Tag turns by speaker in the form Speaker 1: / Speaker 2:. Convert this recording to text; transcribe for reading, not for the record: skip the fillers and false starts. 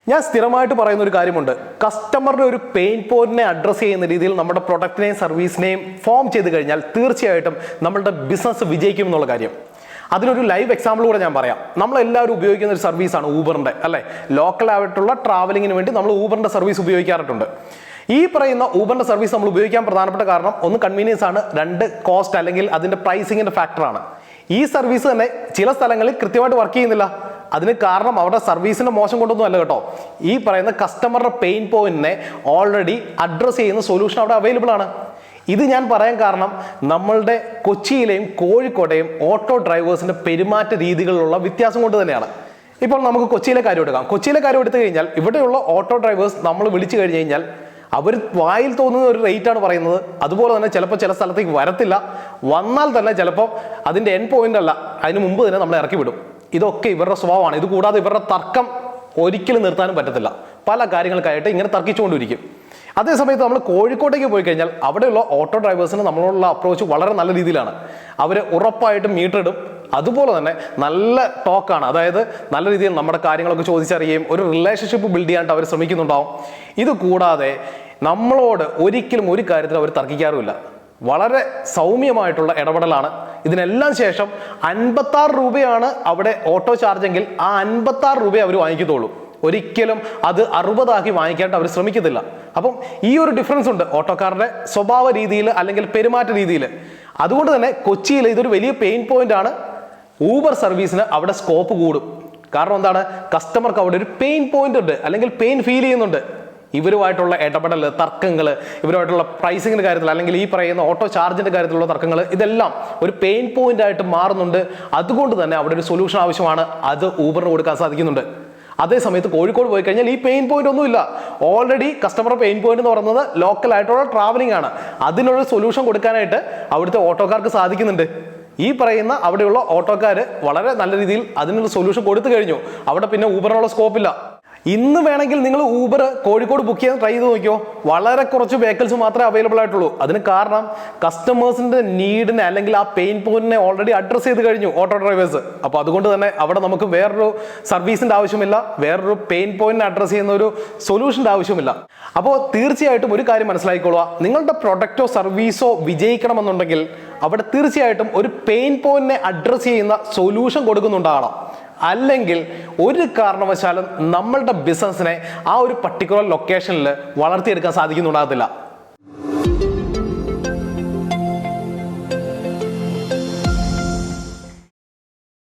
Speaker 1: ഞാൻ സ്ഥിരമായിട്ട് പറയുന്ന ഒരു കാര്യമുണ്ട്. കസ്റ്റമറുടെ ഒരു പെയിൻ പോയിന്റിനെ അഡ്രസ്സ് ചെയ്യുന്ന രീതിയിൽ നമ്മുടെ പ്രൊഡക്റ്റിനെയും സർവീസിനെയും ഫോം ചെയ്ത് കഴിഞ്ഞാൽ തീർച്ചയായിട്ടും നമ്മളുടെ ബിസിനസ് വിജയിക്കും എന്നുള്ള കാര്യം. അതിനൊരു ലൈവ് എക്സാമ്പിൾ കൂടെ ഞാൻ പറയാം. നമ്മളെല്ലാവരും ഉപയോഗിക്കുന്ന ഒരു സർവീസാണ് ഊബറിൻ്റെ, അല്ലേ? ലോക്കലായിട്ടുള്ള ട്രാവലിങ്ങിന് വേണ്ടി നമ്മൾ ഊബറിൻ്റെ സർവീസ് ഉപയോഗിക്കാറുണ്ട്. ഈ പറയുന്ന ഊബറിൻ്റെ സർവീസ് നമ്മൾ ഉപയോഗിക്കാൻ പ്രധാനപ്പെട്ട കാരണം ഒന്ന് കൺവീനിയൻസ് ആണ്, രണ്ട് കോസ്റ്റ് അല്ലെങ്കിൽ അതിൻ്റെ പ്രൈസിങ്ങിൻ്റെ ഫാക്ടറാണ്. ഈ സർവീസ് തന്നെ ചില സ്ഥലങ്ങളിൽ കൃത്യമായിട്ട് വർക്ക് ചെയ്യുന്നില്ല. അതിന് കാരണം അവരുടെ സർവീസിന്റെ മോശം കൊണ്ടൊന്നും അല്ല കേട്ടോ. ഈ പറയുന്ന കസ്റ്റമറുടെ പെയിൻ പോയിന്റിനെ ഓൾറെഡി അഡ്രസ്സ് ചെയ്യുന്ന സൊല്യൂഷൻ അവിടെ അവൈലബിൾ ആണ്. ഇത് ഞാൻ പറയാൻ കാരണം നമ്മളുടെ കൊച്ചിയിലെയും കോഴിക്കോട്ടെയും ഓട്ടോ ഡ്രൈവേഴ്സിന്റെ പെരുമാറ്റ രീതികളിലുള്ള വ്യത്യാസം കൊണ്ട് തന്നെയാണ്. ഇപ്പോൾ നമുക്ക് കൊച്ചിയിലെ കാര്യം എടുക്കാം. കൊച്ചിയിലെ കാര്യം എടുത്തു കഴിഞ്ഞാൽ ഇവിടെയുള്ള ഓട്ടോ ഡ്രൈവേഴ്സ് നമ്മൾ വിളിച്ചു കഴിഞ്ഞു കഴിഞ്ഞാൽ അവർ വായിൽ തോന്നുന്ന ഒരു റേറ്റ് ആണ് പറയുന്നത്. അതുപോലെ തന്നെ ചിലപ്പോൾ ചില സ്ഥലത്തേക്ക് വരത്തില്ല, വന്നാൽ തന്നെ ചിലപ്പോൾ അതിൻ്റെ എൻഡ് പോയിന്റ് അല്ല, അതിന് മുമ്പ് തന്നെ നമ്മളെ ഇറക്കി വിടും. ഇതൊക്കെ ഇവരുടെ സ്വഭാവമാണ്. ഇത് കൂടാതെ ഇവരുടെ തർക്കം ഒരിക്കലും നിർത്താനും പറ്റത്തില്ല. പല കാര്യങ്ങൾക്കായിട്ട് ഇങ്ങനെ തർക്കിച്ചുകൊണ്ടിരിക്കും. അതേസമയത്ത് നമ്മൾ കോഴിക്കോട്ടേക്ക് പോയി കഴിഞ്ഞാൽ അവിടെയുള്ള ഓട്ടോ ഡ്രൈവേഴ്സിന് നമ്മളോടുള്ള അപ്രോച്ച് വളരെ നല്ല രീതിയിലാണ്. അവർ ഉറപ്പായിട്ടും മീറ്റർ ഇടും. അതുപോലെ തന്നെ നല്ല ടോക്കാണ്, അതായത് നല്ല രീതിയിൽ നമ്മുടെ കാര്യങ്ങളൊക്കെ ചോദിച്ചറിയുകയും ഒരു റിലേഷൻഷിപ്പ് ബിൽഡ് ചെയ്യാനായിട്ട് അവർ ശ്രമിക്കുന്നുണ്ടാവും. ഇത് കൂടാതെ നമ്മളോട് ഒരിക്കലും ഒരു കാര്യത്തിൽ അവർ തർക്കിക്കാറുമില്ല. വളരെ സൗമ്യമായിട്ടുള്ള ഇടപെടലാണ്. ഇതിനെല്ലാം ശേഷം 56 രൂപയാണ് അവിടെ ഓട്ടോ ചാർജെങ്കിൽ ആ 56 രൂപയെ അവർ വാങ്ങിക്കത്തുള്ളൂ. ഒരിക്കലും അത് 60 ആക്കി വാങ്ങിക്കാനായിട്ട് അവർ ശ്രമിക്കത്തില്ല. അപ്പം ഈ ഒരു ഡിഫറൻസ് ഉണ്ട് ഓട്ടോക്കാരുടെ സ്വഭാവ രീതിയിൽ അല്ലെങ്കിൽ പെരുമാറ്റ രീതിയിൽ. അതുകൊണ്ട് തന്നെ കൊച്ചിയിൽ ഇതൊരു വലിയ പെയിൻ പോയിന്റ് ആണ്. ഊബർ സർവീസിന് അവിടെ സ്കോപ്പ് കൂടും. കാരണം എന്താണ്? കസ്റ്റമർക്ക് അവിടെ ഒരു പെയിൻ പോയിന്റ് ഉണ്ട്, അല്ലെങ്കിൽ പെയിൻ ഫീൽ ചെയ്യുന്നുണ്ട്. ഇവരുമായിട്ടുള്ള ഇടപെടൽ, തർക്കങ്ങൾ, ഇവരുമായിട്ടുള്ള പ്രൈസിങ്ങിന്റെ കാര്യത്തിൽ അല്ലെങ്കിൽ ഈ പറയുന്ന ഓട്ടോ ചാർജിന്റെ കാര്യത്തിലുള്ള തർക്കങ്ങൾ, ഇതെല്ലാം ഒരു പെയിൻ പോയിന്റ് ആയിട്ട് മാറുന്നുണ്ട്. അതുകൊണ്ട് തന്നെ അവിടെ ഒരു സൊല്യൂഷൻ ആവശ്യമാണ്. അത് ഊബറിന് കൊടുക്കാൻ സാധിക്കുന്നുണ്ട്. അതേസമയത്ത് കോഴിക്കോട് പോയി കഴിഞ്ഞാൽ ഈ പെയിൻ പോയിന്റ് ഒന്നുമില്ല. ഓൾറെഡി കസ്റ്റമർ പെയിൻ പോയിന്റ് എന്ന് പറയുന്നത് ലോക്കൽ ആയിട്ടുള്ള ട്രാവലിംഗ് ആണ്. അതിനുള്ള സൊല്യൂഷൻ കൊടുക്കാനായിട്ട് അവിടുത്തെ ഓട്ടോക്കാർക്ക് സാധിക്കുന്നുണ്ട്. ഈ പറയുന്ന അവിടെയുള്ള ഓട്ടോക്കാർ വളരെ നല്ല രീതിയിൽ അതിനുള്ള സൊല്യൂഷൻ കൊടുത്തു കഴിഞ്ഞു. അവിടെ പിന്നെ ഊബറിനുള്ള സ്കോപ്പില്ല. ഇന്ന് വേണമെങ്കിൽ നിങ്ങൾ ഊബർ കോഴിക്കോട് ബുക്ക് ചെയ്യാൻ ട്രൈ ചെയ്ത് നോക്കിയോ. വളരെ കുറച്ച് വെഹിക്കിൾസ് മാത്രമേ അവൈലബിൾ ആയിട്ടുള്ളൂ. അതിന് കാരണം കസ്റ്റമേഴ്സിന്റെ നീഡിനെ അല്ലെങ്കിൽ ആ പെയിൻ പോയിന്റിനെ ഓൾറെഡി അഡ്രസ്സ് ചെയ്ത് കഴിഞ്ഞു ഓട്ടോ ഡ്രൈവേഴ്സ്. അപ്പോൾ അതുകൊണ്ട് തന്നെ അവിടെ നമുക്ക് വേറൊരു സർവീസിന്റെ ആവശ്യമില്ല, വേറൊരു പെയിൻ പോയിന്റിനെ അഡ്രസ്സ് ചെയ്യുന്ന ഒരു സൊല്യൂഷന്റെ ആവശ്യമില്ല. അപ്പോൾ തീർച്ചയായിട്ടും ഒരു കാര്യം മനസ്സിലാക്കിക്കൊള്ളുക, നിങ്ങളുടെ പ്രൊഡക്റ്റോ സർവീസോ വിജയിക്കണമെന്നുണ്ടെങ്കിൽ അവിടെ തീർച്ചയായിട്ടും ഒരു പെയിൻ പോയിന്റിനെ അഡ്രസ്സ് ചെയ്യുന്ന സൊല്യൂഷൻ കൊടുക്കുന്നുണ്ടാകണം. അല്ലെങ്കിൽ ഒരു കാരണവശാലും നമ്മളുടെ ബിസിനസ്സിനെ ആ ഒരു പർട്ടിക്കുലർ ലൊക്കേഷനിൽ വളർത്തിയെടുക്കാൻ സാധിക്കുന്നുണ്ടാകത്തില്ല.